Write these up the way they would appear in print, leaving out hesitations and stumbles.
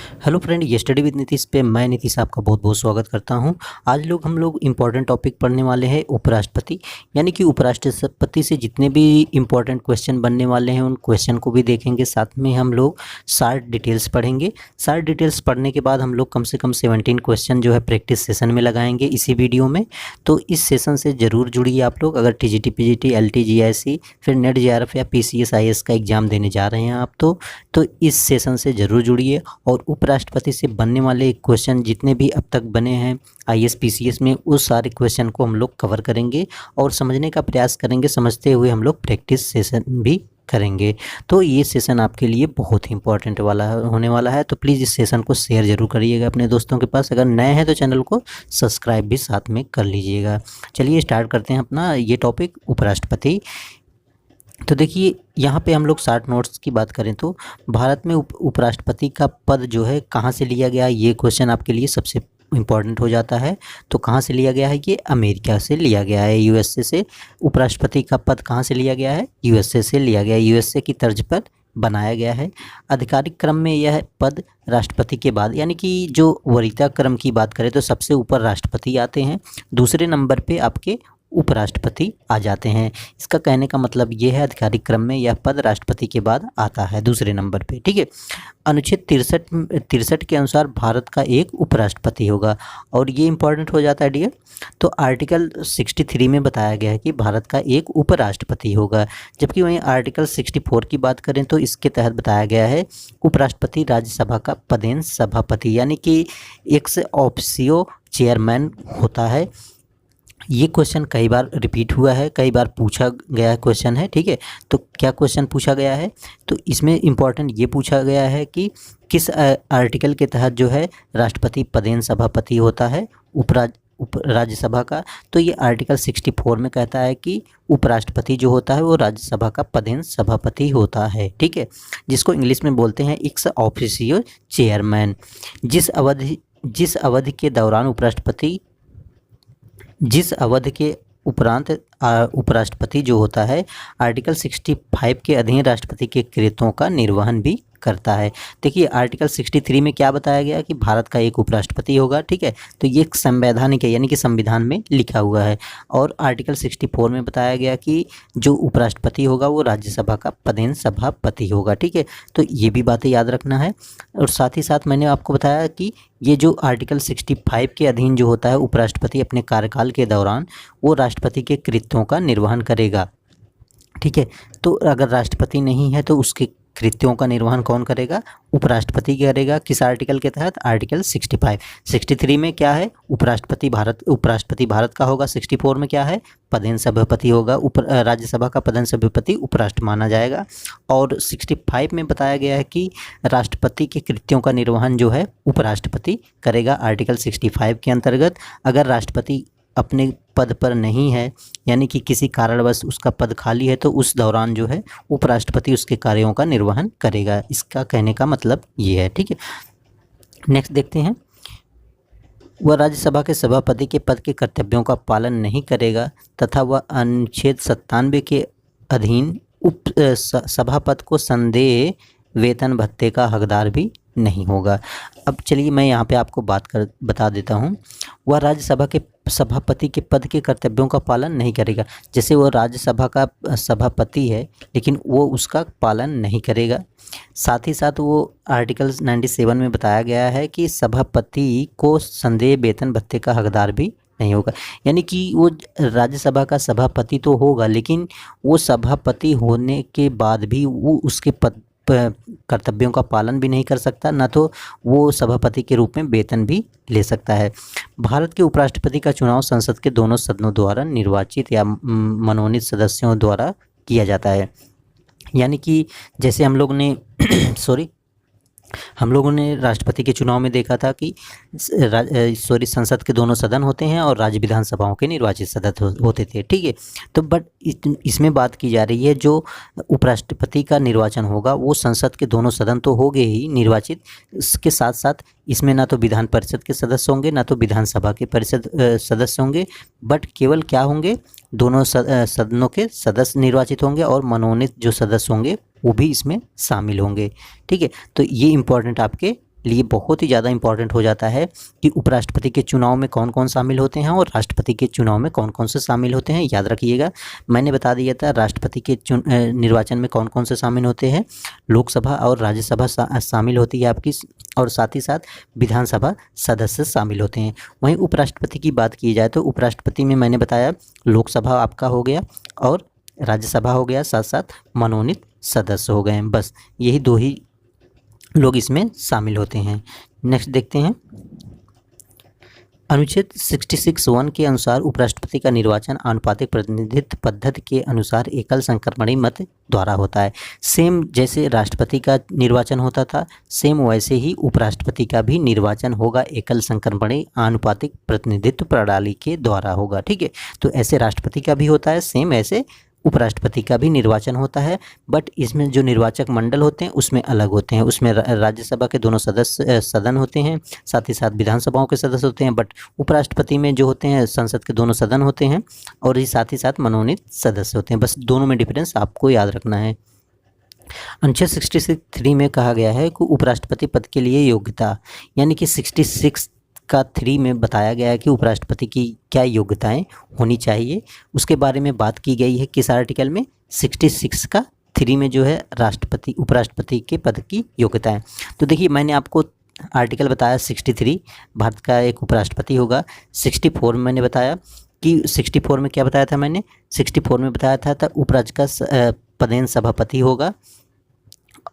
Hello friend, ये study with Nitish पे मैं नीतीश आपका बहुत बहुत स्वागत करता हूं। आज हम लोग इम्पॉर्टेंट टॉपिक पढ़ने वाले हैं उपराष्ट्रपति, यानी कि उपराष्ट्रपति से जितने भी इम्पॉर्टेंट क्वेश्चन बनने वाले हैं उन क्वेश्चन को भी देखेंगे। साथ में हम लोग शार्ट डिटेल्स पढ़ेंगे। शार्ट डिटेल्स पढ़ने के बाद हम लोग कम से कम 17 क्वेश्चन जो है प्रैक्टिस सेशन में लगाएंगे इसी वीडियो में। तो इस सेशन से ज़रूर जुड़िए आप लोग। अगर टीजीटी, पीजीटी, एलटी, जीआईसी, फिर नेट, जेआरएफ या पीसीएस, आईएएस का एग्ज़ाम देने जा रहे हैं आप तो इस सेशन से ज़रूर जुड़िए। और उपराष्ट्रपति से बनने वाले क्वेश्चन जितने भी अब तक बने हैं आईएएस पीसीएस में, उस सारे क्वेश्चन को हम लोग कवर करेंगे और समझने का प्रयास करेंगे। समझते हुए हम लोग प्रैक्टिस सेशन भी करेंगे। तो ये सेशन आपके लिए बहुत ही इंपॉर्टेंट होने वाला है। तो प्लीज़ इस सेशन को शेयर ज़रूर करिएगा अपने दोस्तों के पास। अगर नए हैं तो चैनल को सब्सक्राइब भी साथ में कर लीजिएगा। चलिए स्टार्ट करते हैं अपना ये टॉपिक, उपराष्ट्रपति। तो देखिए, यहाँ पे हम लोग शॉर्ट नोट्स की बात करें तो भारत में उपराष्ट्रपति का पद जो है कहाँ से लिया गया, ये क्वेश्चन आपके लिए सबसे इम्पॉर्टेंट हो जाता है। तो कहाँ से लिया गया है? ये अमेरिका से लिया गया है, यूएसए से। उपराष्ट्रपति का पद कहाँ से लिया गया है? यूएसए से लिया गया है, यूएसए की तर्ज पर बनाया गया है। आधिकारिक क्रम में यह पद राष्ट्रपति के बाद, यानी कि जो वरीयता क्रम की बात करें तो सबसे ऊपर राष्ट्रपति आते हैं, दूसरे नंबर पे आपके उपराष्ट्रपति आ जाते हैं। इसका कहने का मतलब ये है आधिकारिक क्रम में यह पद राष्ट्रपति के बाद आता है दूसरे नंबर पे, ठीक है। अनुच्छेद 63 के अनुसार भारत का एक उपराष्ट्रपति होगा और ये इंपॉर्टेंट हो जाता है डियर। तो आर्टिकल 63 में बताया गया है कि भारत का एक उपराष्ट्रपति होगा, जबकि वहीं आर्टिकल 64 की बात करें तो इसके तहत बताया गया है उपराष्ट्रपति राज्यसभा का पदेन सभापति, यानी कि एक्स ऑफिसियो चेयरमैन होता है। ये क्वेश्चन कई बार रिपीट हुआ है, कई बार पूछा गया क्वेश्चन है, ठीक है। तो क्या क्वेश्चन पूछा गया है? तो इसमें इम्पॉर्टेंट ये पूछा गया है कि किस आर्टिकल के तहत जो है राष्ट्रपति पदेन सभापति होता है राज्यसभा का। तो ये आर्टिकल 64 में कहता है कि उपराष्ट्रपति जो होता है वो राज्यसभा का पदेन सभापति होता है, ठीक है, जिसको इंग्लिश में बोलते हैं एक्स ऑफिसियो चेयरमैन। जिस अवधि के दौरान जिस अवधि के उपरांत उपराष्ट्रपति जो होता है आर्टिकल 65 के अधीन राष्ट्रपति के कृत्यों का निर्वहन भी करता है। देखिए, आर्टिकल 63 में क्या बताया गया कि भारत का एक उपराष्ट्रपति होगा, ठीक है। तो ये संवैधानिक है, यानी कि संविधान में लिखा हुआ है। और आर्टिकल 64 में बताया गया कि जो उपराष्ट्रपति होगा वो राज्यसभा का पदेन सभापति होगा, ठीक है। तो ये भी बातें याद रखना है। और साथ ही साथ मैंने आपको बताया कि ये जो आर्टिकल 65 के अधीन जो होता है उपराष्ट्रपति अपने कार्यकाल के दौरान वो राष्ट्रपति के कृत्यों का निर्वहन करेगा, ठीक है। तो अगर राष्ट्रपति नहीं है तो उसके कृत्यों का निर्वहन कौन करेगा? उपराष्ट्रपति करेगा। किस आर्टिकल के तहत? आर्टिकल 65। 63 में क्या है? उपराष्ट्रपति भारत का होगा। 64 में क्या है? पदेन सभापति होगा। राज्यसभा का पदेन सभापति उपराष्ट्र माना जाएगा। और 65 में बताया गया है कि राष्ट्रपति के कृत्यों का निर्वहन जो है उपराष्ट्रपति करेगा। आर्टिकल 65 के अंतर्गत अगर राष्ट्रपति अपने पद पर नहीं है, यानी कि किसी कारणवश उसका पद खाली है, तो उस दौरान जो है उपराष्ट्रपति उसके कार्यों का निर्वहन करेगा। इसका कहने का मतलब ये है, ठीक है। नेक्स्ट देखते हैं, वह राज्यसभा के सभापति के पद के कर्तव्यों का पालन नहीं करेगा तथा वह अनुच्छेद 97 के अधीन सभापति को संदेह वेतन भत्ते का हकदार भी नहीं होगा। अब चलिए मैं यहाँ पे आपको बता देता हूँ। वह राज्यसभा के सभापति के पद के कर्तव्यों का पालन नहीं करेगा। जैसे वो राज्यसभा का सभापति है लेकिन वो उसका पालन नहीं करेगा। साथ ही साथ वो आर्टिकल 97 में बताया गया है कि सभापति को संदेह वेतन भत्ते का हकदार भी नहीं होगा। यानी कि वो राज्यसभा का सभापति तो होगा लेकिन वो सभापति होने के बाद भी वो उसके पद कर्तव्यों का पालन भी नहीं कर सकता, ना तो वो सभापति के रूप में वेतन भी ले सकता है। भारत के उपराष्ट्रपति का चुनाव संसद के दोनों सदनों द्वारा निर्वाचित या मनोनीत सदस्यों द्वारा किया जाता है। यानी कि जैसे हम लोगों ने राष्ट्रपति के चुनाव में देखा था कि संसद के दोनों सदन होते हैं और राज्य विधानसभाओं के निर्वाचित सदस्य होते थे, ठीक है। तो बट इसमें बात की जा रही है जो उपराष्ट्रपति का निर्वाचन होगा वो संसद के दोनों सदन तो होंगे ही निर्वाचित, इसके साथ साथ इसमें ना तो विधान परिषद के सदस्य होंगे ना तो विधानसभा के परिषद सदस्य होंगे, बट केवल क्या होंगे, दोनों सदनों के सदस्य निर्वाचित होंगे और मनोनीत जो सदस्य होंगे वो भी इसमें शामिल होंगे, ठीक है। तो ये इम्पोर्टेंट आपके लिए बहुत ही ज़्यादा इंपॉर्टेंट हो जाता है कि उपराष्ट्रपति के चुनाव में कौन कौन शामिल होते हैं और राष्ट्रपति के चुनाव में कौन कौन से शामिल होते हैं। याद रखिएगा, मैंने बता दिया था राष्ट्रपति के निर्वाचन में कौन कौन से शामिल होते हैं, लोकसभा और राज्यसभा शामिल होती है आपकी, और साथ ही साथ विधानसभा सदस्य शामिल होते हैं। वहीं उपराष्ट्रपति की बात की जाए तो उपराष्ट्रपति में मैंने बताया लोकसभा आपका हो गया और राज्यसभा हो गया, साथ साथ मनोनीत सदस्य हो गए। बस यही दो ही लोग इसमें शामिल होते हैं। नेक्स्ट देखते हैं, अनुच्छेद 66(1) के अनुसार उपराष्ट्रपति का निर्वाचन आनुपातिक प्रतिनिधित्व पद्धति के अनुसार एकल संक्रमणीय मत द्वारा होता है। सेम जैसे राष्ट्रपति का निर्वाचन होता था, सेम वैसे ही उपराष्ट्रपति का भी निर्वाचन होगा एकल संक्रमणीय आनुपातिक प्रतिनिधित्व प्रणाली के द्वारा होगा। ठीक है, तो ऐसे राष्ट्रपति का भी होता है, सेम ऐसे उपराष्ट्रपति का भी निर्वाचन होता है। बट इसमें जो निर्वाचक मंडल होते हैं उसमें अलग होते हैं। उसमें राज्यसभा के दोनों सदस्य सदन होते हैं, साथ ही साथ विधानसभाओं के सदस्य होते हैं। बट उपराष्ट्रपति में जो होते हैं संसद के दोनों सदन होते हैं और ही साथ ही साथ मनोनीत सदस्य होते हैं। बस दोनों में डिफरेंस आपको याद रखना है। अनुच्छेद 66(3) में कहा गया है कि उपराष्ट्रपति पद के लिए योग्यता, यानी कि 66 का 3 में बताया गया है कि उपराष्ट्रपति की क्या योग्यताएं होनी चाहिए, उसके बारे में बात की गई है। किस आर्टिकल में? 66 का 3 में जो है राष्ट्रपति उपराष्ट्रपति के पद की योग्यताएं। तो देखिए, मैंने आपको आर्टिकल बताया 63 भारत का एक उपराष्ट्रपति होगा। 64 में मैंने बताया कि 64 में क्या बताया था मैंने? 64 में बताया था उपराज्य का पदेन सभापति होगा।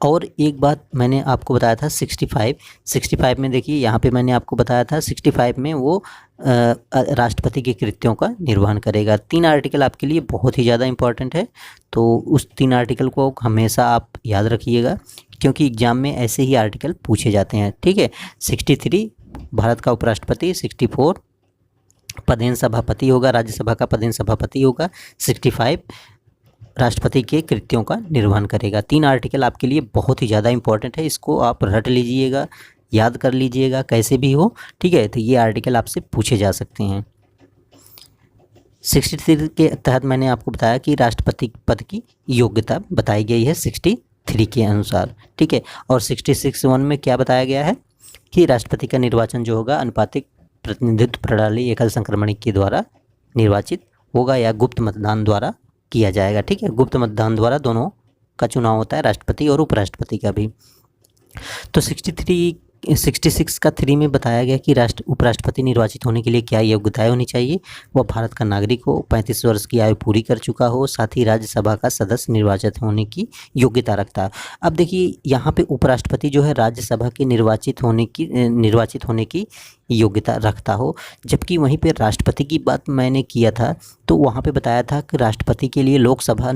और एक बात मैंने आपको बताया था 65 में, देखिए यहाँ पे मैंने आपको बताया था 65 में वो राष्ट्रपति के कृत्यों का निर्वहन करेगा। 3 आर्टिकल आपके लिए बहुत ही ज़्यादा इम्पॉर्टेंट है, तो उस 3 आर्टिकल को हमेशा आप याद रखिएगा क्योंकि एग्जाम में ऐसे ही आर्टिकल पूछे जाते हैं। ठीक है, 63 भारत का उपराष्ट्रपति, 64 पदेन सभापति होगा, राज्यसभा का पदेन सभापति होगा, 65 राष्ट्रपति के कृत्यों का निर्वहन करेगा। 3 आर्टिकल आपके लिए बहुत ही ज़्यादा इंपॉर्टेंट है, इसको आप रट लीजिएगा, याद कर लीजिएगा कैसे भी हो। ठीक है, तो ये आर्टिकल आपसे पूछे जा सकते हैं। 63 के तहत मैंने आपको बताया कि राष्ट्रपति पद की योग्यता बताई गई है 63 के अनुसार। ठीक है, और 66(1) में क्या बताया गया है कि राष्ट्रपति का निर्वाचन जो होगा अनुपातिक प्रतिनिधित्व प्रणाली एकल संक्रमणिक के द्वारा निर्वाचित होगा या गुप्त मतदान द्वारा किया जाएगा। ठीक है, गुप्त मतदान द्वारा दोनों का चुनाव होता है, राष्ट्रपति और उपराष्ट्रपति का भी। तो 66 का 3 में बताया गया कि उपराष्ट्रपति निर्वाचित होने के लिए क्या योग्यताएं होनी चाहिए। वह भारत का नागरिक हो, 35 वर्ष की आयु पूरी कर चुका हो, साथ ही राज्यसभा का सदस्य निर्वाचित होने की योग्यता रखता है। अब देखिए, यहाँ पे उपराष्ट्रपति जो है राज्यसभा के निर्वाचित होने की योग्यता रखता हो, जबकि वहीं पे राष्ट्रपति की बात मैंने किया था तो वहाँ पे बताया था कि राष्ट्रपति के लिए लोकसभा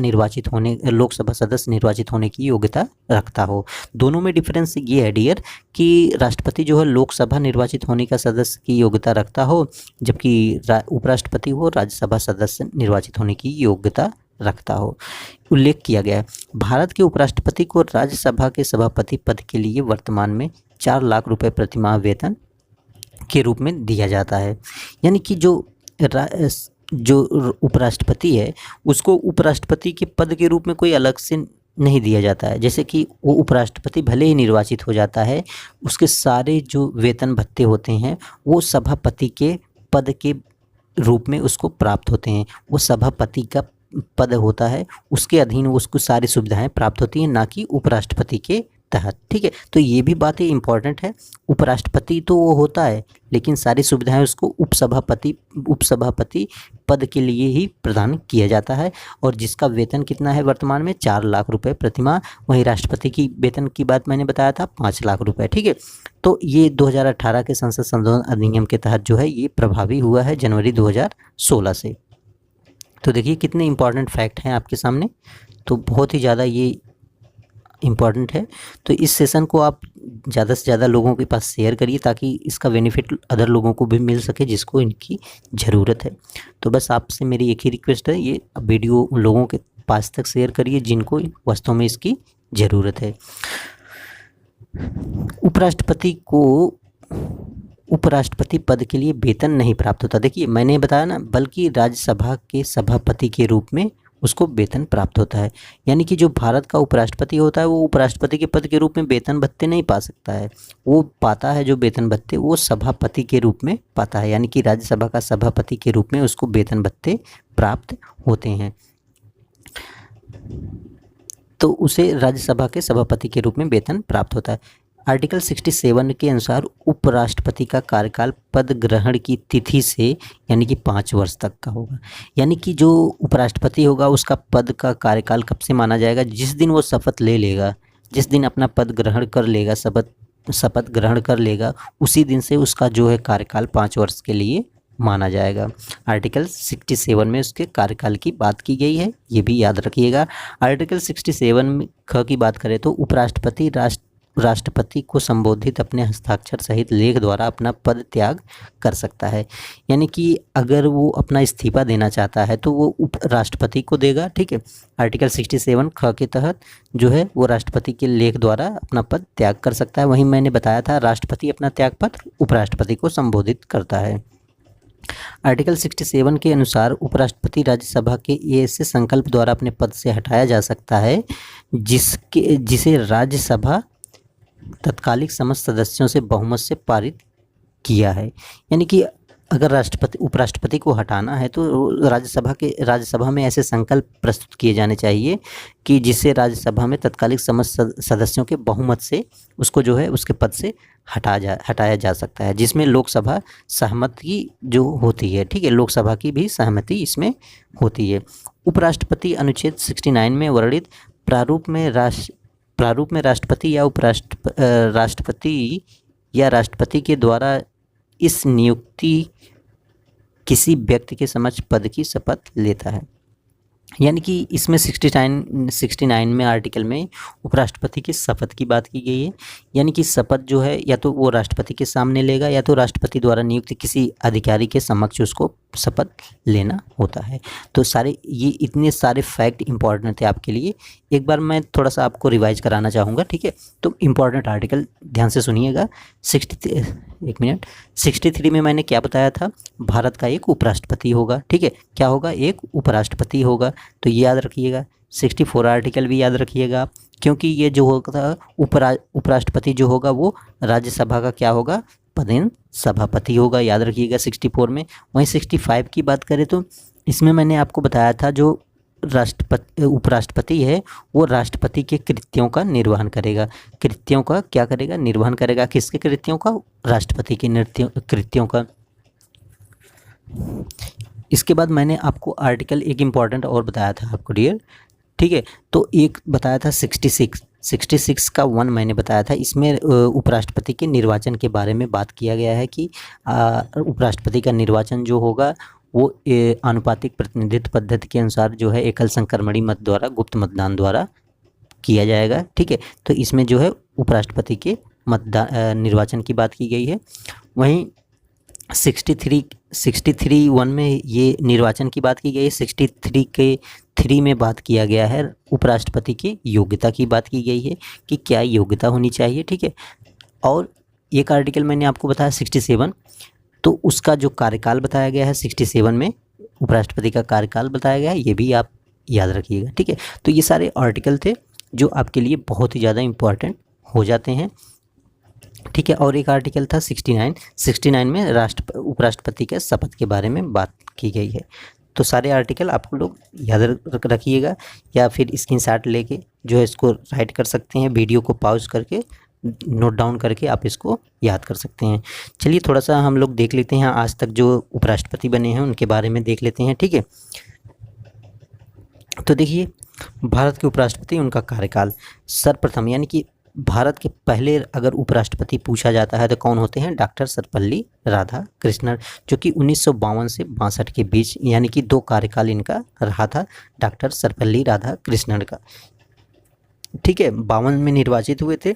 सदस्य निर्वाचित होने की योग्यता रखता हो। दोनों में डिफरेंस ये है डियर कि राष्ट्रपति जो है लोकसभा निर्वाचित होने का सदस्य की योग्यता रखता हो, जबकि उपराष्ट्रपति हो राज्यसभा सदस्य निर्वाचित होने की योग्यता रखता हो। उल्लेख किया गया है, भारत के उपराष्ट्रपति को राज्यसभा के सभापति पद के लिए वर्तमान में 4 लाख रुपए प्रतिमाह वेतन के रूप में दिया जाता है। यानी कि जो उपराष्ट्रपति है उसको उपराष्ट्रपति के पद के रूप में कोई अलग से नहीं दिया जाता है। जैसे कि वो उपराष्ट्रपति भले ही निर्वाचित हो जाता है, उसके सारे जो वेतन भत्ते होते हैं वो सभापति के पद के रूप में उसको प्राप्त होते हैं। वो सभापति का पद होता है, उसके अधीन उसको सारी सुविधाएं प्राप्त होती हैं, ना कि उपराष्ट्रपति के तहत। ठीक है, तो ये भी बातें इंपॉर्टेंट है। उपराष्ट्रपति तो वो होता है लेकिन सारी सुविधाएं उसको उपसभापति पद के लिए ही प्रदान किया जाता है, और जिसका वेतन कितना है वर्तमान में 4 लाख रुपए प्रतिमाह। वहीं राष्ट्रपति की वेतन की बात मैंने बताया था 5 लाख रुपए। ठीक है, तो ये 2018 के संसद संशोधन अधिनियम के तहत जो है ये प्रभावी हुआ है जनवरी 2016 से। तो देखिए कितने इंपॉर्टेंट फैक्ट हैं आपके सामने, तो बहुत ही ज़्यादा ये इम्पॉर्टेंट है। तो इस सेशन को आप ज़्यादा से ज़्यादा लोगों के पास शेयर करिए ताकि इसका बेनिफिट अदर लोगों को भी मिल सके जिसको इनकी ज़रूरत है। तो बस आपसे मेरी एक ही रिक्वेस्ट है, ये वीडियो उन लोगों के पास तक शेयर करिए जिनको वास्तव में इसकी ज़रूरत है। उपराष्ट्रपति पद के लिए वेतन नहीं प्राप्त होता। देखिए मैंने बताया ना, बल्कि राज्यसभा के सभापति के रूप में उसको वेतन प्राप्त होता है। यानी कि जो भारत का उपराष्ट्रपति होता है वो उपराष्ट्रपति के पद के रूप में वेतन भत्ते नहीं पा सकता है, वो पाता है जो वेतन भत्ते वो सभापति के रूप में पाता है, यानी कि राज्यसभा का सभापति के रूप में उसको वेतन भत्ते प्राप्त होते हैं। तो उसे राज्यसभा के सभापति के रूप में वेतन प्राप्त होता है। आर्टिकल 67 के अनुसार उपराष्ट्रपति का कार्यकाल पद ग्रहण की तिथि से यानी कि 5 वर्ष तक का होगा। यानी कि जो उपराष्ट्रपति होगा उसका पद का कार्यकाल कब से माना जाएगा, जिस दिन वो शपथ ले लेगा, जिस दिन अपना पद ग्रहण कर लेगा, शपथ ग्रहण कर लेगा, उसी दिन से उसका जो है कार्यकाल 5 वर्ष के लिए माना जाएगा। आर्टिकल 67 में उसके कार्यकाल की बात की गई है, ये भी याद रखिएगा। आर्टिकल 67 में ख की बात करें तो उपराष्ट्रपति राष्ट्रपति को संबोधित अपने हस्ताक्षर सहित लेख द्वारा अपना पद त्याग कर सकता है। यानी कि अगर वो अपना इस्तीफा देना चाहता है तो वो उपराष्ट्रपति को देगा, ठीक है। आर्टिकल 67 ख के तहत जो है वो राष्ट्रपति के लेख द्वारा अपना पद त्याग कर सकता है। वहीं मैंने बताया था राष्ट्रपति अपना त्यागपत्र उपराष्ट्रपति को संबोधित करता है। आर्टिकल 67 के अनुसार उपराष्ट्रपति राज्यसभा के ऐसे संकल्प द्वारा अपने पद से हटाया जा सकता है जिसे राज्यसभा तत्कालिक समस्त सदस्यों से बहुमत से पारित किया है। यानी कि अगर उपराष्ट्रपति को हटाना है तो राज्यसभा में ऐसे संकल्प प्रस्तुत किए जाने चाहिए कि जिससे राज्यसभा में तत्कालिक समस्त सदस्यों के बहुमत से उसको जो है उसके पद से हटाया जा सकता है, जिसमें लोकसभा सहमति जो होती है, ठीक है, लोकसभा की भी सहमति इसमें होती है। उपराष्ट्रपति अनुच्छेद 69 में वर्णित प्रारूप में राष्ट्रपति या राष्ट्रपति के द्वारा इस नियुक्ति किसी व्यक्ति के समक्ष पद की शपथ लेता है। यानी कि इसमें 69 में आर्टिकल में उपराष्ट्रपति की शपथ की बात की गई है। यानी कि शपथ जो है या तो वो राष्ट्रपति के सामने लेगा या तो राष्ट्रपति द्वारा नियुक्त किसी अधिकारी के समक्ष उसको शपथ लेना होता है। तो ये इतने सारे फैक्ट इंपॉर्टेंट थे आपके लिए। एक बार मैं थोड़ा सा आपको रिवाइज कराना चाहूँगा, ठीक है। तो इम्पॉर्टेंट आर्टिकल ध्यान से सुनिएगा। 63 में मैंने क्या बताया था, भारत का एक उपराष्ट्रपति होगा, ठीक है। क्या होगा, एक उपराष्ट्रपति होगा, तो ये याद रखिएगा। 64 आर्टिकल भी याद रखिएगा, क्योंकि ये जो होगा उपराष्ट्रपति जो होगा वो राज्यसभा का क्या होगा, पदेन सभापति होगा, याद रखिएगा 64 में। वहीं 65 की बात करें तो इसमें मैंने आपको बताया था जो उपराष्ट्रपति है वो राष्ट्रपति के कृत्यों का निर्वहन करेगा। कृत्यों का क्या करेगा, निर्वहन करेगा। किसके कृत्यों का, राष्ट्रपति के कृत्यों का। इसके बाद मैंने आपको आर्टिकल एक इम्पॉर्टेंट और बताया था आपको डियर, ठीक है। तो एक बताया था 66 का 1 मैंने बताया था। इसमें उपराष्ट्रपति के निर्वाचन के बारे में बात किया गया है कि उपराष्ट्रपति का निर्वाचन जो होगा वो आनुपातिक प्रतिनिधित्व पद्धति के अनुसार जो है एकल संक्रमणी मत द्वारा गुप्त मतदान द्वारा किया जाएगा, ठीक है। तो इसमें जो है उपराष्ट्रपति के निर्वाचन की बात की गई है। वहीं 63(1) में ये निर्वाचन की बात की गई है। 63 के 3 में बात किया गया है उपराष्ट्रपति की योग्यता की बात की गई है कि क्या योग्यता होनी चाहिए, ठीक है। और एक आर्टिकल मैंने आपको बताया 67, तो उसका जो कार्यकाल बताया गया है 67 में उपराष्ट्रपति का कार्यकाल बताया गया है, ये भी आप याद रखिएगा, ठीक है। तो ये सारे आर्टिकल थे जो आपके लिए बहुत ही ज़्यादा इम्पॉर्टेंट हो जाते हैं, ठीक है। और एक आर्टिकल था 69 में उपराष्ट्रपति के शपथ के बारे में बात की गई है। तो सारे आर्टिकल आप लोग याद रखिएगा या फिर स्क्रीनशॉट लेके जो है इसको राइट कर सकते हैं, वीडियो को पॉज करके नोट डाउन करके आप इसको याद कर सकते हैं। चलिए थोड़ा सा हम लोग देख लेते हैं आज तक जो उपराष्ट्रपति बने हैं उनके बारे में देख लेते हैं, ठीक है। तो देखिए भारत के उपराष्ट्रपति, उनका कार्यकाल सर्वप्रथम यानी कि भारत के पहले अगर उपराष्ट्रपति पूछा जाता है तो कौन होते हैं, डॉक्टर सर्वपल्ली राधाकृष्णन, जो कि 1952 से 62 के बीच यानी कि 2 कार्यकाल इनका रहा था, डॉक्टर सर्वपल्ली राधाकृष्णन का, ठीक है। 52 में निर्वाचित हुए थे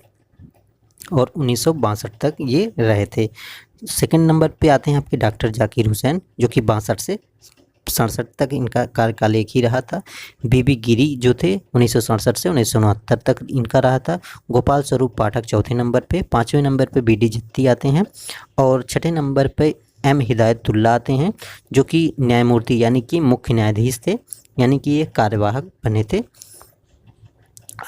और 1962 तक ये रहे थे। सेकंड नंबर पे आते हैं आपके डॉक्टर जाकिर हुसैन, जो कि 62 से 67 तक इनका कार्यकाल एक ही रहा था। बीबी गिरी जो थे 1967 से 1969 तक इनका रहा था। गोपाल स्वरूप पाठक चौथे नंबर पे। 5वें नंबर पे बीडी जत्ती आते हैं और 6ठे नंबर पे एम हिदायतुल्लाह आते हैं, जो कि न्यायमूर्ति यानी कि मुख्य न्यायाधीश थे, यानी कि ये कार्यवाहक बने थे।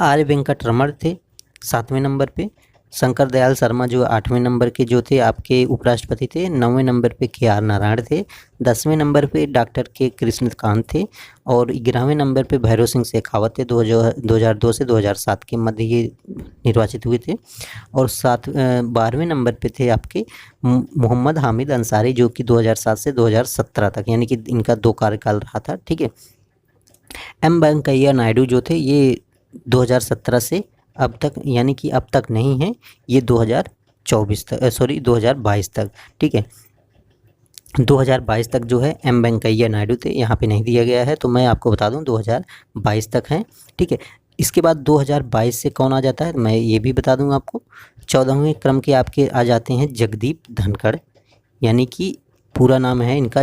आर वेंकट रमण थे 7वें नंबर पे। शंकर दयाल शर्मा जो 8वें नंबर के जो थे आपके उपराष्ट्रपति थे। 9वें नंबर पे के आर नारायण थे। 10वें नंबर पे डॉक्टर के कृष्णकांत थे। और 11वें नंबर पे भैरव सिंह शेखावत थे। 2002 से 2007 के मध्य ये निर्वाचित हुए थे। और 12वें नंबर पे थे आपके मोहम्मद हामिद अंसारी, जो कि 2007 से 2017 तक, यानी कि इनका 2 कार्यकाल रहा था। ठीक है। एम वेंकैया नायडू जो थे ये 2017 से अब तक, यानी कि अब तक नहीं है, ये 2022 तक। ठीक है, 2022 तक जो है एम वेंकैया नायडू थे, यहाँ पे नहीं दिया गया है, तो मैं आपको बता दूं 2022 तक हैं। ठीक है, इसके बाद 2022 से कौन आ जाता है मैं ये भी बता दूं आपको। 14वें क्रम के आपके आ जाते हैं जगदीप धनखड़, यानी कि पूरा नाम है इनका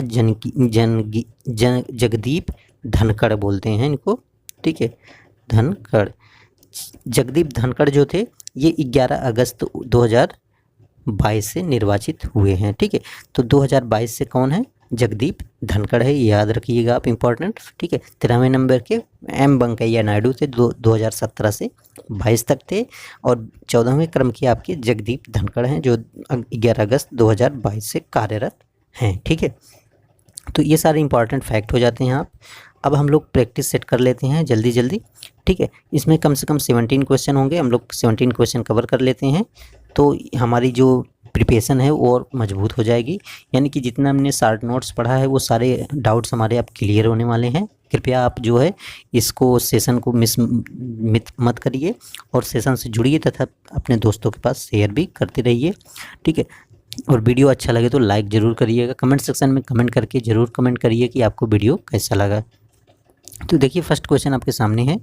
जगदीप धनखड़ बोलते हैं इनको। ठीक है, धनखड़, जगदीप धनखड़ जो थे ये 11 अगस्त 2022 से निर्वाचित हुए हैं। ठीक है, तो 2022 से कौन है, जगदीप धनखड़ है, याद रखिएगा आप, इम्पोर्टेंट। ठीक है, 13वें नंबर के एम वेंकैया नायडू थे, 2017 से 22 तक थे। और 14वें क्रम के आपके जगदीप धनखड़ हैं, जो 11 अगस्त 2022 से कार्यरत हैं। ठीक है, तो ये सारे इंपॉर्टेंट फैक्ट हो जाते हैं आप। अब हम लोग प्रैक्टिस सेट कर लेते हैं जल्दी जल्दी। ठीक है, इसमें कम से कम 17 क्वेश्चन होंगे, हम लोग 17 क्वेश्चन कवर कर लेते हैं, तो हमारी जो प्रिपरेशन है वो और मजबूत हो जाएगी। यानी कि जितना हमने शॉर्ट नोट्स पढ़ा है वो सारे डाउट्स हमारे अब क्लियर होने वाले हैं। कृपया आप जो है इसको सेशन को मिस मत करिए और सेशन से जुड़िए तथा अपने दोस्तों के पास शेयर भी करते रहिए। ठीक है, और वीडियो अच्छा लगे तो लाइक ज़रूर करिएगा। कमेंट सेक्शन में कमेंट करके ज़रूर कमेंट करिए कि आपको वीडियो कैसा लगा। तो देखिए, फर्स्ट क्वेश्चन आपके सामने है।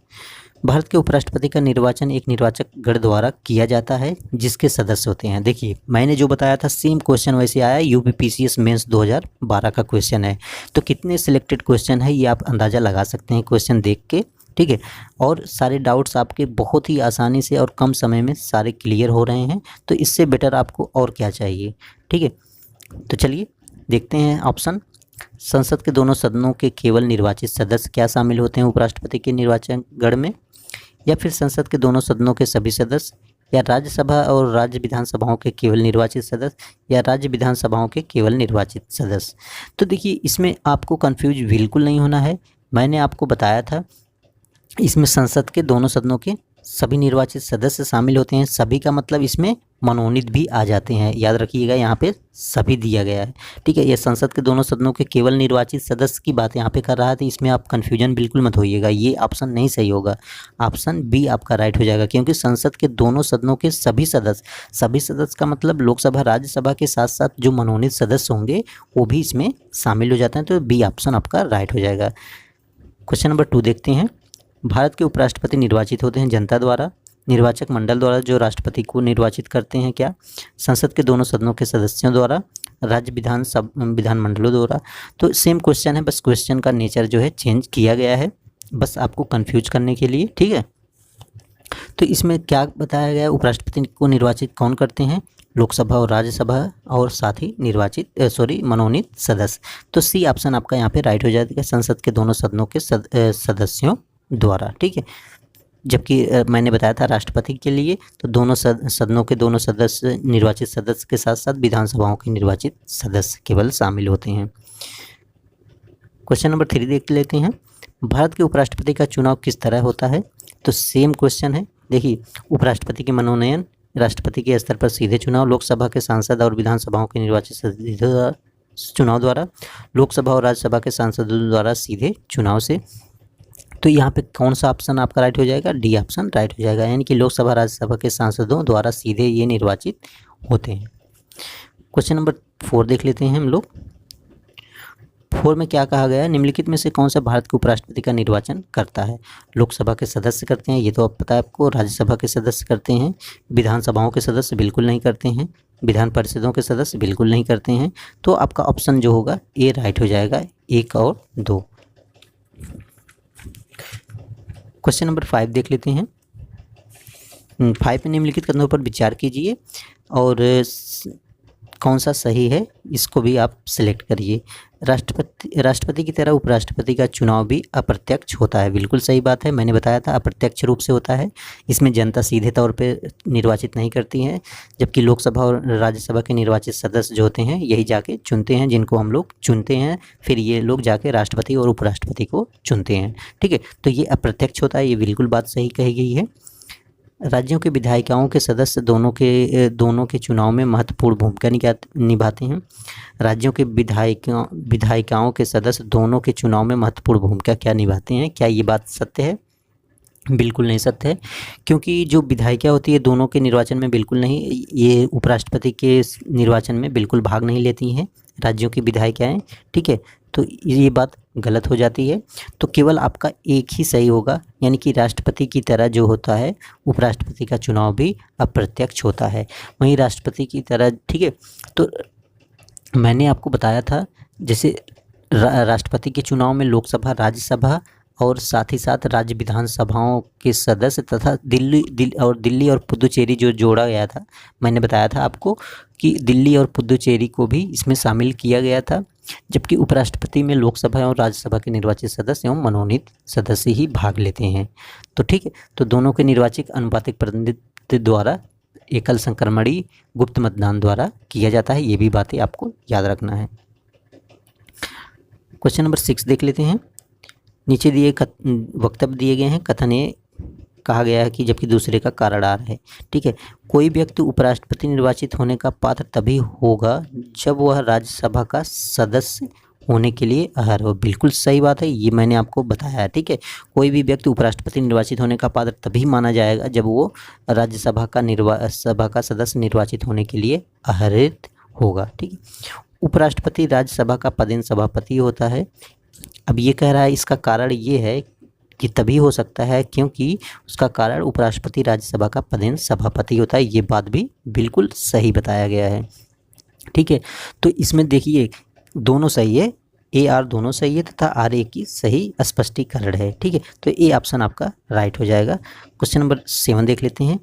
भारत के उपराष्ट्रपति का निर्वाचन एक निर्वाचक गण द्वारा किया जाता है जिसके सदस्य होते हैं। देखिए, मैंने जो बताया था सेम क्वेश्चन वैसे आया, यूपीपीसीएस मेंस 2012 का क्वेश्चन है। तो कितने सिलेक्टेड क्वेश्चन है ये आप अंदाज़ा लगा सकते हैं क्वेश्चन देख के। ठीक है, और सारे डाउट्स आपके बहुत ही आसानी से और कम समय में सारे क्लियर हो रहे हैं, तो इससे बेटर आपको और क्या चाहिए। ठीक है, तो चलिए देखते हैं ऑप्शन। संसद के दोनों सदनों के केवल निर्वाचित सदस्य क्या शामिल होते हैं उपराष्ट्रपति के निर्वाचन गण में, या फिर संसद के दोनों सदनों के सभी सदस्य, या राज्यसभा और राज्य विधानसभाओं के केवल निर्वाचित सदस्य, या राज्य विधानसभाओं के केवल निर्वाचित सदस्य। तो देखिए, इसमें आपको कंफ्यूज बिल्कुल नहीं होना है। मैंने आपको बताया था इसमें संसद के दोनों सदनों के सभी निर्वाचित सदस्य शामिल होते हैं। सभी का मतलब इसमें मनोनीत भी आ जाते हैं, याद रखिएगा, यहाँ पे सभी दिया गया है। ठीक है, ये संसद के दोनों सदनों के केवल निर्वाचित सदस्य की बात यहाँ पे कर रहा था, इसमें आप कन्फ्यूजन बिल्कुल मत होइएगा, ये ऑप्शन नहीं सही होगा। ऑप्शन बी आपका राइट हो जाएगा, क्योंकि संसद के दोनों सदनों के सभी सदस्य का मतलब लोकसभा राज्यसभा के साथ साथ जो मनोनीत सदस्य होंगे वो भी इसमें शामिल हो जाते हैं। तो बी ऑप्शन आपका राइट हो जाएगा। क्वेश्चन नंबर 2 देखते हैं। भारत के उपराष्ट्रपति निर्वाचित होते हैं जनता द्वारा, निर्वाचक मंडल द्वारा जो राष्ट्रपति को निर्वाचित करते हैं क्या, संसद के दोनों सदनों के सदस्यों द्वारा, राज्य विधानमंडलों द्वारा। तो सेम क्वेश्चन है, बस क्वेश्चन का नेचर जो है चेंज किया गया है, बस आपको कंफ्यूज करने के लिए। ठीक है, तो इसमें क्या बताया गया है, उपराष्ट्रपति को निर्वाचित कौन करते हैं, लोकसभा और राज्यसभा और साथ ही मनोनीत सदस्य। तो सी ऑप्शन आपका यहाँ पे राइट हो जाएगा, संसद के दोनों सदनों के सदस्यों द्वारा। ठीक है, जबकि मैंने बताया था राष्ट्रपति के लिए तो दोनों सदनों के दोनों सदस्य निर्वाचित सदस्य के साथ साथ विधानसभाओं के निर्वाचित सदस्य केवल शामिल होते हैं। क्वेश्चन नंबर 3 देख लेते हैं। भारत के उपराष्ट्रपति का चुनाव किस तरह होता है, तो सेम क्वेश्चन है। देखिए, उपराष्ट्रपति के मनोनयन, राष्ट्रपति के स्तर पर सीधे चुनाव, लोकसभा के सांसद और विधानसभाओं के निर्वाचित चुनाव द्वारा, लोकसभा और राज्यसभा के सांसदों द्वारा सीधे चुनाव से। तो यहाँ पे कौन सा ऑप्शन आपका राइट हो जाएगा, डी ऑप्शन राइट हो जाएगा, यानी कि लोकसभा राज्यसभा के सांसदों द्वारा सीधे ये निर्वाचित होते हैं। क्वेश्चन नंबर 4 देख लेते हैं हम लोग। 4 में क्या कहा गया है, निम्नलिखित में से कौन सा भारत के उपराष्ट्रपति का निर्वाचन करता है, लोकसभा के सदस्य करते हैं, ये तो अब पता है आपको, राज्यसभा के सदस्य करते हैं, विधानसभाओं के सदस्य बिल्कुल नहीं करते हैं, विधान परिषदों के सदस्य बिल्कुल नहीं करते हैं। तो आपका ऑप्शन जो होगा ए राइट हो जाएगा, 1 और 2। क्वेश्चन नंबर 5 देख लेते हैं। 5 में निम्नलिखित कथनों पर विचार कीजिए और कौन सा सही है, इसको भी आप सिलेक्ट करिए। राष्ट्रपति की तरह उपराष्ट्रपति का चुनाव भी अप्रत्यक्ष होता है। बिल्कुल सही बात है, मैंने बताया था अप्रत्यक्ष रूप से होता है। इसमें जनता सीधे तौर पे निर्वाचित नहीं करती है, जबकि लोकसभा और राज्यसभा के निर्वाचित सदस्य जो होते हैं यही जाके चुनते हैं, जिनको हम लोग चुनते हैं, फिर ये लोग जाके राष्ट्रपति और उपराष्ट्रपति को चुनते हैं। ठीक है, तो ये अप्रत्यक्ष होता है, ये बिल्कुल बात सही कही गई है। राज्यों के विधायिकाओं के सदस्य दोनों के चुनाव में महत्वपूर्ण भूमिका निभाते हैं। राज्यों के विधायिकाओं के सदस्य दोनों के चुनाव में महत्वपूर्ण भूमिका क्या निभाते हैं? क्या ये बात सत्य है? बिल्कुल नहीं सत्य है, क्योंकि जो विधायिका होती है दोनों के निर्वाचन में बिल्कुल नहीं, ये उपराष्ट्रपति के निर्वाचन में बिल्कुल भाग नहीं लेती हैं राज्यों की विधायिकाएँ। ठीक है, तो ये बात गलत हो जाती है। तो केवल आपका एक ही सही होगा, यानी कि राष्ट्रपति की तरह जो होता है उपराष्ट्रपति का चुनाव भी अप्रत्यक्ष होता है, वहीं राष्ट्रपति की तरह। ठीक है, तो मैंने आपको बताया था जैसे राष्ट्रपति के चुनाव में लोकसभा, राज्यसभा और साथ ही साथ राज्य विधानसभाओं के सदस्य तथा दिल्ली और पुदुचेरी जो जोड़ा गया था, मैंने बताया था आपको कि दिल्ली और पुदुचेरी को भी इसमें शामिल किया गया था। जबकि उपराष्ट्रपति में लोकसभा और राज्यसभा के निर्वाचित सदस्य एवं मनोनीत सदस्य ही भाग लेते हैं। तो ठीक है, तो दोनों के निर्वाचित अनुपातिक प्रतिनिधित्व द्वारा एकल संक्रमणीय गुप्त मतदान द्वारा किया जाता है। ये भी बातें आपको याद रखना है। क्वेश्चन नंबर 6 देख लेते हैं। नीचे दिए वक्तव्य दिए गए हैं, कथन ये कहा गया है कि जबकि दूसरे का कारण आ रहा है। ठीक है, कोई व्यक्ति उपराष्ट्रपति निर्वाचित होने का पात्र तभी होगा जब वह राज्यसभा का सदस्य होने के लिए अर्ह हो। बिल्कुल सही बात है, ये मैंने आपको बताया है। ठीक है, कोई भी व्यक्ति उपराष्ट्रपति निर्वाचित होने का पात्र तभी माना जाएगा जब वो राज्यसभा का सदस्य निर्वाचित होने के लिए अर्ह होगा। ठीक है, उपराष्ट्रपति राज्यसभा का पदेन सभापति होता है। अब ये कह रहा है इसका कारण ये है कि तभी हो सकता है क्योंकि उसका कारण उपराष्ट्रपति राज्यसभा का पदेन सभापति होता है। ये बात भी बिल्कुल सही बताया गया है। ठीक है, तो इसमें देखिए दोनों सही है, ए आर दोनों सही है तथा आर ए की सही स्पष्टीकरण है। ठीक है, तो ए ऑप्शन आपका राइट हो जाएगा। क्वेश्चन नंबर 7 देख लेते हैं।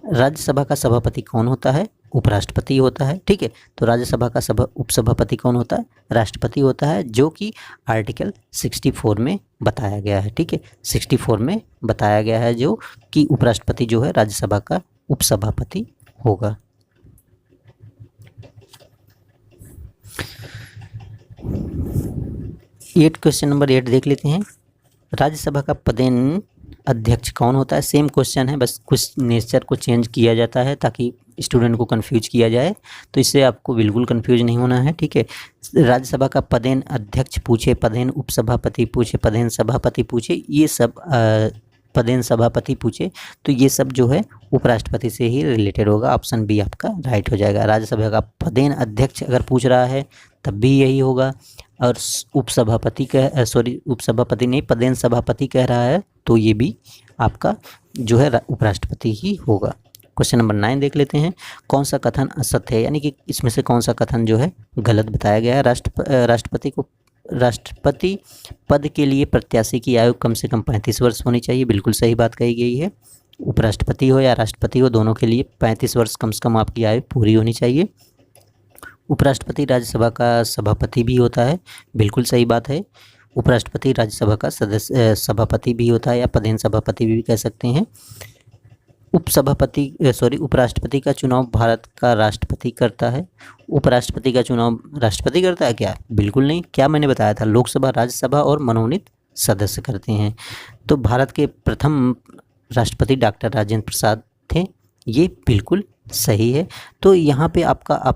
राज्यसभा का सभापति कौन होता है? उपराष्ट्रपति होता है। ठीक है, तो राज्यसभा का उपसभापति कौन होता है? राष्ट्रपति होता है, जो कि आर्टिकल 64 में बताया गया है। ठीक है, 64 में बताया गया है जो कि उपराष्ट्रपति जो है राज्यसभा का उपसभापति होगा। क्वेश्चन नंबर 8 देख लेते हैं। राज्यसभा का पदेन अध्यक्ष कौन होता है? सेम क्वेश्चन है, बस कुछ नेचर को चेंज किया जाता है ताकि स्टूडेंट को कंफ्यूज किया जाए, तो इससे आपको बिल्कुल कंफ्यूज नहीं होना है। ठीक है, राज्यसभा का पदेन अध्यक्ष पूछे, पदेन उपसभापति पूछे, पदेन सभापति पूछे, ये सब पदेन सभापति पूछे, तो ये सब जो है उपराष्ट्रपति से ही रिलेटेड होगा। ऑप्शन बी आपका राइट हो जाएगा। राज्यसभा का पदेन अध्यक्ष अगर पूछ रहा है तब भी यही होगा, और उपसभापति नहीं पदेन सभापति कह रहा है तो ये भी आपका जो है उपराष्ट्रपति ही होगा। क्वेश्चन नंबर 9 देख लेते हैं। कौन सा कथन असत्य है, यानी कि इसमें से कौन सा कथन जो है गलत बताया गया है? राष्ट्रपति पद के लिए प्रत्याशी की आयु कम से कम 35 वर्ष होनी चाहिए। बिल्कुल सही बात कही गई है। उपराष्ट्रपति हो या राष्ट्रपति हो, दोनों के लिए 35 वर्ष कम से कम आपकी आयु पूरी होनी चाहिए। उपराष्ट्रपति राज्यसभा का सभापति भी होता है। बिल्कुल सही बात है। उपराष्ट्रपति राज्यसभा का सभापति भी होता है, या पदेन सभापति भी कह सकते हैं। उपराष्ट्रपति का चुनाव भारत का राष्ट्रपति करता है। उपराष्ट्रपति का चुनाव राष्ट्रपति करता है क्या? बिल्कुल नहीं। क्या मैंने बताया था? लोकसभा, राज्यसभा और मनोनीत सदस्य करते हैं। तो भारत के प्रथम राष्ट्रपति डॉक्टर राजेंद्र प्रसाद थे। ये बिल्कुल सही है। तो यहाँ पे आपका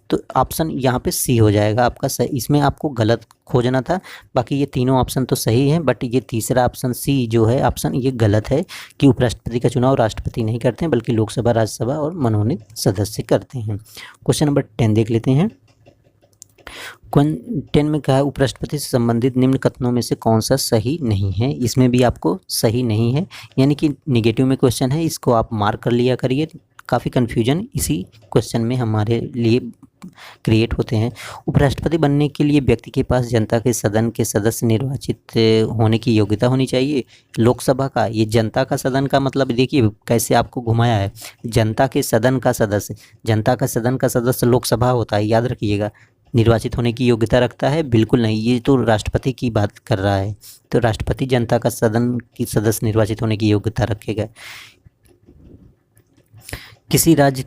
तो ऑप्शन यहाँ पे सी हो जाएगा आपका सही। इसमें आपको गलत खोजना था, बाकी ये तीनों ऑप्शन तो सही हैं, बट ये तीसरा ऑप्शन सी जो है ऑप्शन ये गलत है कि उपराष्ट्रपति का चुनाव राष्ट्रपति नहीं करते हैं बल्कि लोकसभा, राज्यसभा और मनोनीत सदस्य करते हैं। क्वेश्चन नंबर 10 देख लेते हैं। 10 में कहा है उपराष्ट्रपति से संबंधित निम्न कथनों में से कौन सा सही नहीं है? इसमें भी आपको सही नहीं है, यानी कि निगेटिव में क्वेश्चन है, इसको आप मार्क कर लिया करिए। काफ़ी कन्फ्यूजन इसी क्वेश्चन में हमारे लिए क्रिएट होते हैं। उपराष्ट्रपति बनने के लिए व्यक्ति के पास जनता के सदन के सदस्य निर्वाचित होने की योग्यता होनी चाहिए। लोकसभा का, ये जनता का सदन का मतलब देखिए कैसे आपको घुमाया है। जनता के सदन का सदस्य, जनता का सदन का सदस्य लोकसभा होता है, याद रखिएगा। निर्वाचित होने की योग्यता रखता है? बिल्कुल नहीं, ये तो राष्ट्रपति की बात कर रहा है। तो राष्ट्रपति जनता का सदन की सदस्य निर्वाचित होने की योग्यता रखेगा। किसी राज्य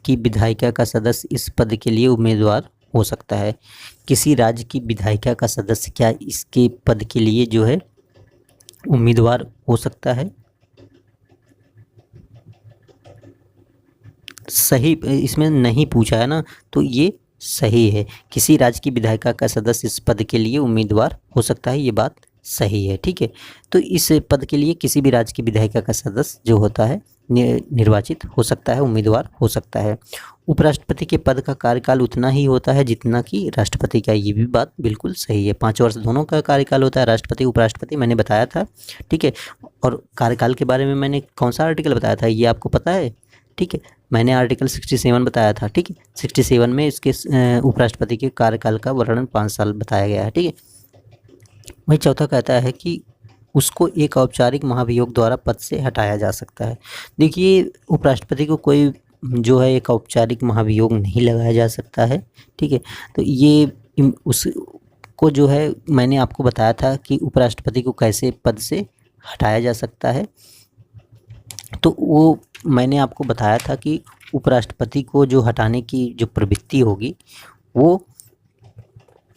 की विधायिका का सदस्य इस पद के लिए उम्मीदवार हो सकता है। किसी राज्य की विधायिका का सदस्य क्या इसके पद के लिए जो है उम्मीदवार हो सकता है? सही, इसमें नहीं पूछा है ना, तो ये सही है। किसी राज्य की विधायिका का सदस्य इस पद के लिए उम्मीदवार हो सकता है, ये बात सही है। ठीक है, तो इस पद के लिए किसी भी राज्य की विधायिका का सदस्य जो होता है निर्वाचित हो सकता है, उम्मीदवार हो सकता है। उपराष्ट्रपति के पद का कार्यकाल उतना ही होता है जितना कि राष्ट्रपति का, ये भी बात बिल्कुल सही है। 5 वर्ष दोनों का कार्यकाल होता है, राष्ट्रपति उपराष्ट्रपति, मैंने बताया था। ठीक है, और कार्यकाल के बारे में मैंने कौन सा आर्टिकल बताया था ये आपको पता है? ठीक है, मैंने आर्टिकल 67 बताया था। ठीक है, 67 में इसके उपराष्ट्रपति के कार्यकाल का वर्णन 5 साल बताया गया है। ठीक है, वही चौथा कहता है कि उसको एक औपचारिक महाभियोग द्वारा पद से हटाया जा सकता है। देखिए, उपराष्ट्रपति को कोई जो है एक औपचारिक महाभियोग नहीं लगाया जा सकता है। ठीक है, तो ये उसको जो है मैंने आपको बताया था कि उपराष्ट्रपति को कैसे पद से हटाया जा सकता है। तो वो मैंने आपको बताया था कि उपराष्ट्रपति को जो हटाने की जो प्रवृत्ति होगी वो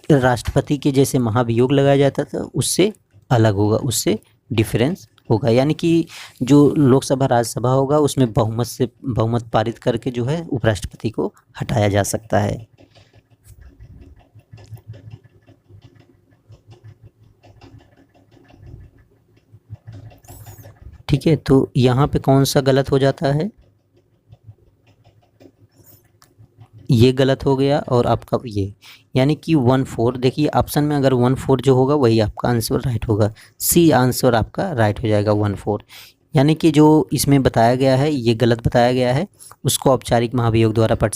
राष्ट्रपति के जैसे महाभियोग लगाया जाता था उससे अलग होगा, उससे डिफरेंस होगा। यानी कि जो लोकसभा राज्यसभा होगा उसमें बहुमत पारित करके जो है उपराष्ट्रपति को हटाया जा सकता है। ठीक है, तो यहाँ पे कौन सा गलत हो जाता है? ये गलत हो गया और आपका ये, यानी कि 1/4। देखिए ऑप्शन में अगर 1/4 जो होगा वही आपका आंसर राइट होगा। सी आंसर आपका राइट हो जाएगा 1/4। यानी कि जो इसमें बताया गया है ये गलत बताया गया है। उसको औपचारिक महाभियोग द्वारा पद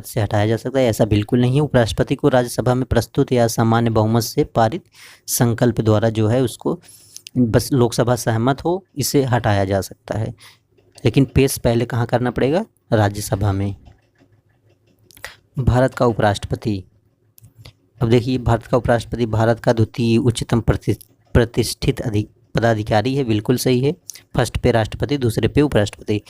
से हटाया जा सकता है, ऐसा बिल्कुल नहीं है। उपराष्ट्रपति को राज्यसभा में प्रस्तुत या सामान्य बहुमत से पारित संकल्प द्वारा जो है उसको बस लोकसभा सहमत हो इसे हटाया जा सकता है, लेकिन पेश पहले कहाँ करना पड़ेगा? राज्यसभा में। भारत का उपराष्ट्रपति, अब देखिए भारत का उपराष्ट्रपति भारत का द्वितीय उच्चतम प्रतिष्ठित पदाधिकारी है, बिल्कुल सही है। फर्स्ट पे राष्ट्रपति, दूसरे पे उपराष्ट्रपति।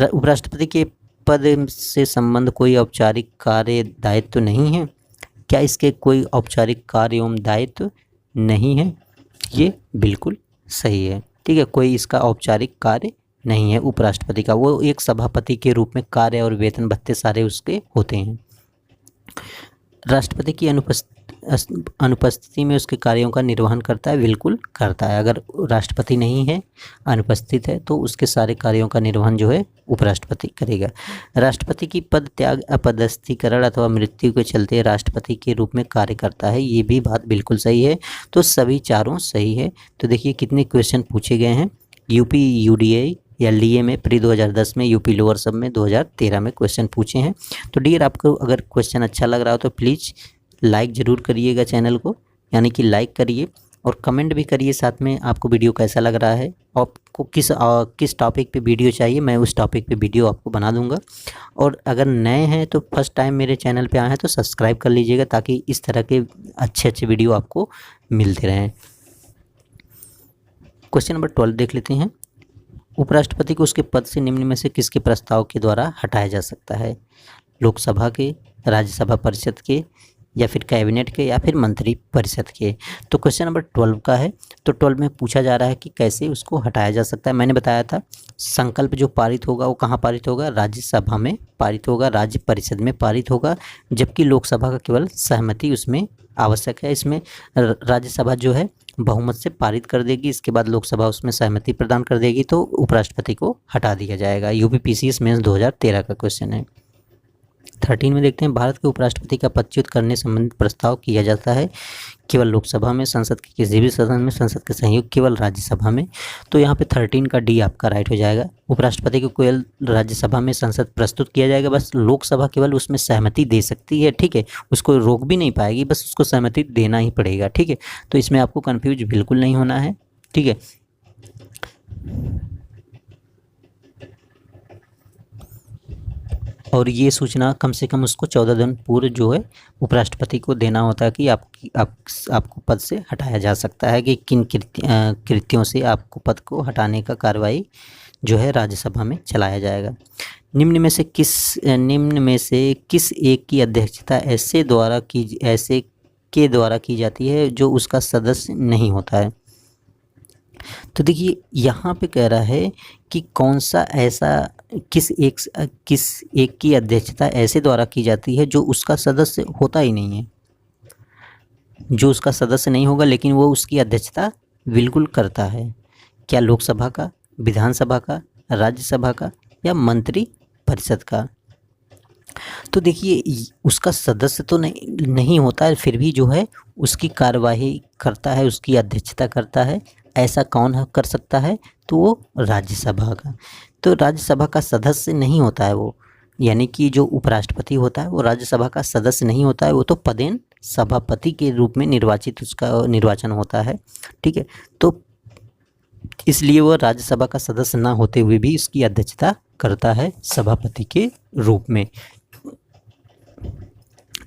उपराष्ट्रपति के पद से संबंध कोई औपचारिक कार्य दायित्व नहीं है। क्या इसके कोई औपचारिक कार्य एवं दायित्व नहीं है? ये बिल्कुल सही है। ठीक है, कोई इसका औपचारिक कार्य नहीं है उपराष्ट्रपति का, वो एक सभापति के रूप में कार्य और वेतन भत्ते सारे उसके होते हैं। राष्ट्रपति की अनुपस्थिति में उसके कार्यों का निर्वहन करता है, बिल्कुल करता है। अगर राष्ट्रपति नहीं है, अनुपस्थित है, तो उसके सारे कार्यों का निर्वहन जो है उपराष्ट्रपति करेगा। राष्ट्रपति की पद त्याग, अपदस्थीकरण अथवा मृत्यु के चलते राष्ट्रपति के रूप में कार्य करता है, ये भी बात बिल्कुल सही है। तो सभी चारों सही है। तो देखिए कितने क्वेश्चन पूछे गए हैं। यूपी यूडीए या लिए में प्री 2010 में, यूपी लोअर सब में 2013 में क्वेश्चन पूछे हैं। तो डियर, आपको अगर क्वेश्चन अच्छा लग रहा हो तो प्लीज़ लाइक ज़रूर करिएगा चैनल को, यानी कि लाइक करिए और कमेंट भी करिए साथ में आपको वीडियो कैसा लग रहा है, आपको किस टॉपिक पे वीडियो चाहिए, मैं उस टॉपिक पे वीडियो आपको बना दूंगा। और अगर नए हैं तो फर्स्ट टाइम मेरे चैनल पे आए हैं तो सब्सक्राइब कर लीजिएगा ताकि इस तरह के अच्छे वीडियो आपको मिलते रहें। क्वेश्चन नंबर 12 देख लेते हैं। उपराष्ट्रपति को उसके पद से निम्न में से किसके प्रस्ताव के द्वारा हटाया जा सकता है? लोकसभा के, राज्यसभा परिषद के, या फिर कैबिनेट के, या फिर मंत्री परिषद के। तो क्वेश्चन नंबर 12 का है। तो 12 में पूछा जा रहा है कि कैसे उसको हटाया जा सकता है। मैंने बताया था संकल्प जो पारित होगा वो कहाँ पारित होगा? राज्यसभा में पारित होगा, राज्य परिषद में पारित होगा, जबकि लोकसभा का केवल सहमति उसमें आवश्यक है। इसमें राज्यसभा जो है बहुमत से पारित कर देगी, इसके बाद लोकसभा उसमें सहमति प्रदान कर देगी, तो उपराष्ट्रपति को हटा दिया जाएगा। यूपीपीसीएस मेंस 2013 का क्वेश्चन है। 13 में देखते हैं, भारत के उपराष्ट्रपति का पदच्युत करने संबंधित प्रस्ताव किया जाता है केवल लोकसभा में, संसद के किसी भी सदन में, संसद के संयुक्त केवल राज्यसभा में। तो यहाँ पे 13 का डी आपका राइट हो जाएगा। उपराष्ट्रपति को केवल राज्यसभा में संसद प्रस्तुत किया जाएगा, बस लोकसभा केवल उसमें सहमति दे सकती है, ठीक है, उसको रोक भी नहीं पाएगी, बस उसको सहमति देना ही पड़ेगा, ठीक है। तो इसमें आपको कन्फ्यूज बिल्कुल नहीं होना है, ठीक है। और ये सूचना कम से कम उसको 14 दिन पूर्व जो है उपराष्ट्रपति को देना होता है कि आपको पद से हटाया जा सकता है, कि किन कृत्यों से आपको पद को हटाने का कार्रवाई जो है राज्यसभा में चलाया जाएगा। निम्न में से किस एक की अध्यक्षता ऐसे के द्वारा की जाती है जो उसका सदस्य नहीं होता है। तो देखिए यहाँ पे कह रहा है कि कौन सा ऐसा किस एक की अध्यक्षता ऐसे द्वारा की जाती है जो उसका सदस्य होता ही नहीं है, जो उसका सदस्य नहीं होगा लेकिन वो उसकी अध्यक्षता बिल्कुल करता है। क्या लोकसभा का, विधानसभा का, राज्यसभा का या मंत्री परिषद का। तो देखिए उसका सदस्य तो नहीं होता है, फिर भी जो है उसकी कार्यवाही करता है, उसकी अध्यक्षता करता है। ऐसा कौन कर सकता है, तो वो राज्यसभा का। तो राज्यसभा का सदस्य नहीं होता है वो, यानी कि जो उपराष्ट्रपति होता है वो राज्यसभा का सदस्य नहीं होता है, वो तो पदेन सभापति के रूप में उसका निर्वाचन होता है, ठीक है। तो इसलिए वो राज्यसभा का सदस्य ना होते हुए भी इसकी अध्यक्षता करता है सभापति के रूप में।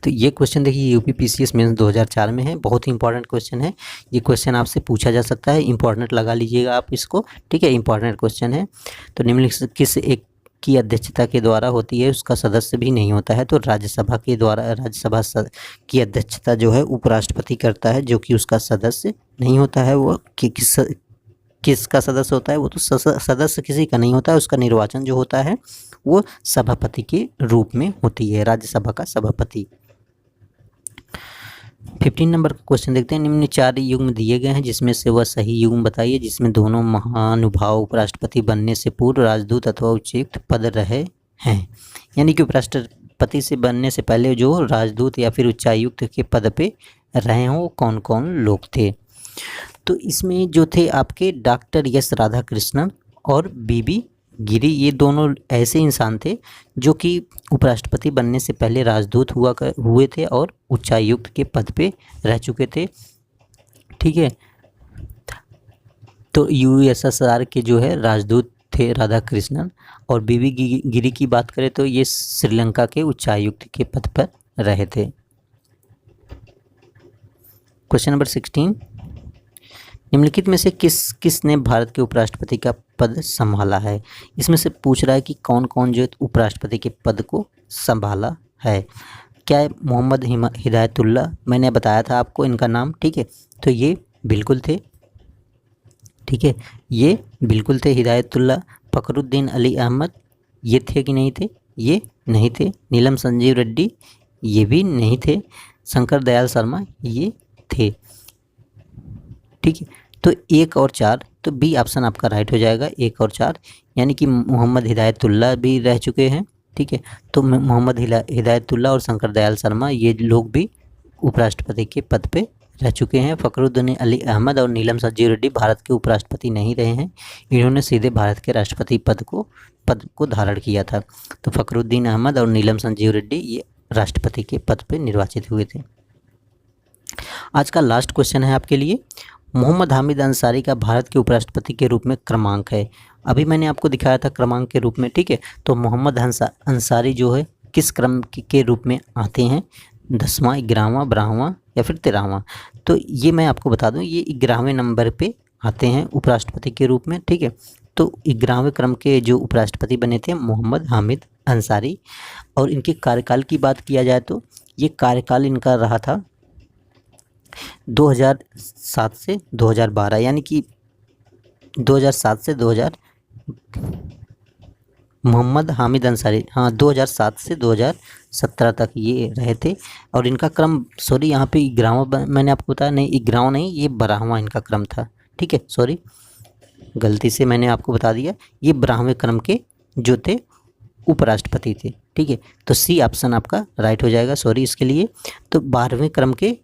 तो ये क्वेश्चन देखिए यूपी पीसीएस मेंस 2004 में है, बहुत ही इंपॉर्टेंट क्वेश्चन है। ये क्वेश्चन आपसे पूछा जा सकता है, इंपॉर्टेंट लगा लीजिएगा आप इसको, ठीक है, इंपॉर्टेंट क्वेश्चन है। तो निम्नलिखित किस एक की अध्यक्षता के द्वारा होती है, उसका सदस्य भी नहीं होता है। तो राज्यसभा के द्वारा, राज्यसभा की अध्यक्षता जो है उपराष्ट्रपति करता है, जो कि उसका सदस्य नहीं होता है। वो किसका सदस्य होता है, वो तो सदस्य किसी का नहीं होता है, उसका निर्वाचन जो होता है वो सभापति के रूप में होती है, राज्यसभा का सभापति। 15 नंबर का क्वेश्चन देखते हैं। निम्न 4 युग्म दिए गए हैं, जिसमें से वह सही युग्म बताइए जिसमें दोनों महानुभाव उपराष्ट्रपति बनने से पूर्व राजदूत अथवा उच्चायुक्त पद रहे हैं। यानी कि उपराष्ट्रपति से बनने से पहले जो राजदूत या फिर उच्चायुक्त के पद पे रहे हों वो कौन कौन लोग थे। तो इसमें जो थे आपके डॉक्टर एस राधाकृष्णन और बीबी गिरी, ये दोनों ऐसे इंसान थे जो कि उपराष्ट्रपति बनने से पहले राजदूत हुए थे और उच्चायुक्त के पद पे रह चुके थे, ठीक है। तो यूएसएसआर के जो है राजदूत थे राधाकृष्णन, और बीबी गिरी की बात करें तो ये श्रीलंका के उच्चायुक्त के पद पर रहे थे। क्वेश्चन नंबर 16, निम्नलिखित में से किसने भारत के उपराष्ट्रपति का पद संभाला है। इसमें से पूछ रहा है कि कौन कौन जो उपराष्ट्रपति के पद को संभाला है। क्या है, मोहम्मद हिदायतुल्ला, मैंने बताया था आपको इनका नाम, ठीक है। तो ये बिल्कुल थे, ठीक है, ये बिल्कुल थे हिदायतुल्ला। फखरुद्दीन अली अहमद, ये थे कि नहीं थे, ये नहीं थे। नीलम संजीव रेड्डी, ये भी नहीं थे। शंकर दयाल शर्मा, ये थे, ठीक है। तो 1 और 4, तो बी ऑप्शन आपका राइट हो जाएगा, 1 और 4, यानी कि मोहम्मद हिदायतुल्ला भी रह चुके हैं, ठीक है। तो मोहम्मद हिदायतुल्ला और शंकर दयाल शर्मा ये लोग भी उपराष्ट्रपति के पद पे रह चुके हैं। फखरुद्दीन अली अहमद और नीलम संजीव रेड्डी भारत के उपराष्ट्रपति नहीं रहे हैं, इन्होंने सीधे भारत के राष्ट्रपति पद को धारण किया था। तो फखरुद्दीन अहमद और नीलम संजीव रेड्डी ये राष्ट्रपति के पद पे निर्वाचित हुए थे। आज का लास्ट क्वेश्चन है आपके लिए, मोहम्मद हामिद अंसारी का भारत के उपराष्ट्रपति के रूप में क्रमांक है। अभी मैंने आपको दिखाया था क्रमांक के रूप में, ठीक है। तो मोहम्मद अंसारी जो है किस क्रम के रूप में आते हैं, 10वां, 11वां, 12वां या फिर 13वां। तो ये मैं आपको बता दूं, ये 11वें नंबर पे आते हैं उपराष्ट्रपति के रूप में, ठीक है। तो 11वें क्रम के जो उपराष्ट्रपति बने थे मोहम्मद हामिद अंसारी। और इनके कार्यकाल की बात किया जाए तो ये कार्यकाल इनका रहा था 2007 से 2012, यानी कि 2007 से 2000 मोहम्मद हामिद अंसारी, हाँ 2007 से 2017 तक ये रहे थे। और इनका क्रम, सॉरी यहाँ पे 11वां मैंने आपको बताया, नहीं 11वां नहीं, ये 12वां इनका क्रम था, ठीक है। सॉरी गलती से मैंने आपको बता दिया, ये 12वें क्रम के जो थे उपराष्ट्रपति थे, ठीक है, तो सी ऑप्शन आपका राइट हो जाएगा, सॉरी इसके लिए। तो 12वें क्रम के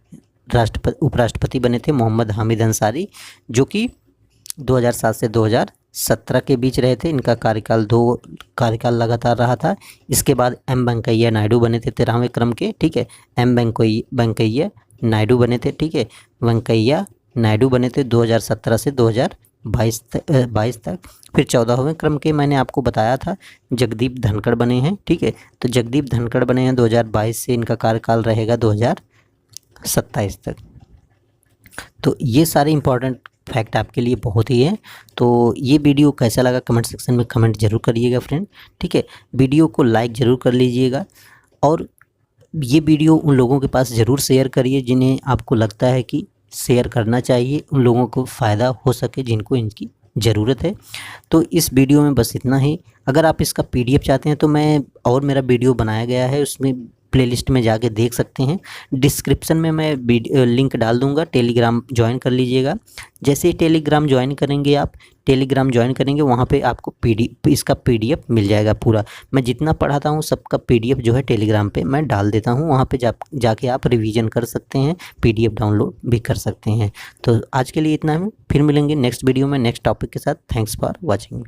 उपराष्ट्रपति बने थे मोहम्मद हामिद अंसारी, जो कि 2007 से 2017 के बीच रहे थे। इनका कार्यकाल लगातार रहा था। इसके बाद एम वेंकैया नायडू बने थे 13वें क्रम के, ठीक है, एम वेंकैया नायडू बने थे, ठीक है, वेंकैया नायडू बने थे 2017 से 2022 तक। फिर 14वें क्रम के मैंने आपको बताया था जगदीप धनखड़ बने हैं, ठीक है, तो जगदीप धनखड़ बने हैं 2022 से, इनका कार्यकाल रहेगा 2027 तक। तो ये सारे इंपॉर्टेंट फैक्ट आपके लिए बहुत ही है। तो ये वीडियो कैसा लगा कमेंट सेक्शन में कमेंट जरूर करिएगा फ्रेंड, ठीक है। वीडियो को लाइक ज़रूर कर लीजिएगा और ये वीडियो उन लोगों के पास ज़रूर शेयर करिए जिन्हें आपको लगता है कि शेयर करना चाहिए, उन लोगों को फ़ायदा हो सके जिनको इनकी ज़रूरत है। तो इस वीडियो में बस इतना ही। अगर आप इसका PDF चाहते हैं तो मेरा वीडियो बनाया गया है, उसमें प्लेलिस्ट में जाके देख सकते हैं। डिस्क्रिप्शन में मैं लिंक डाल दूंगा, टेलीग्राम ज्वाइन कर लीजिएगा। जैसे ही टेलीग्राम ज्वाइन करेंगे वहाँ पे आपको इसका PDF मिल जाएगा पूरा। मैं जितना पढ़ाता हूँ सबका PDF जो है टेलीग्राम पे मैं डाल देता हूँ, वहाँ पे जाके आप रिवीजन कर सकते हैं, PDF डाउनलोड भी कर सकते हैं। तो आज के लिए इतना है, फिर मिलेंगे नेक्स्ट वीडियो में नेक्स्ट टॉपिक के साथ। Thanks for watching.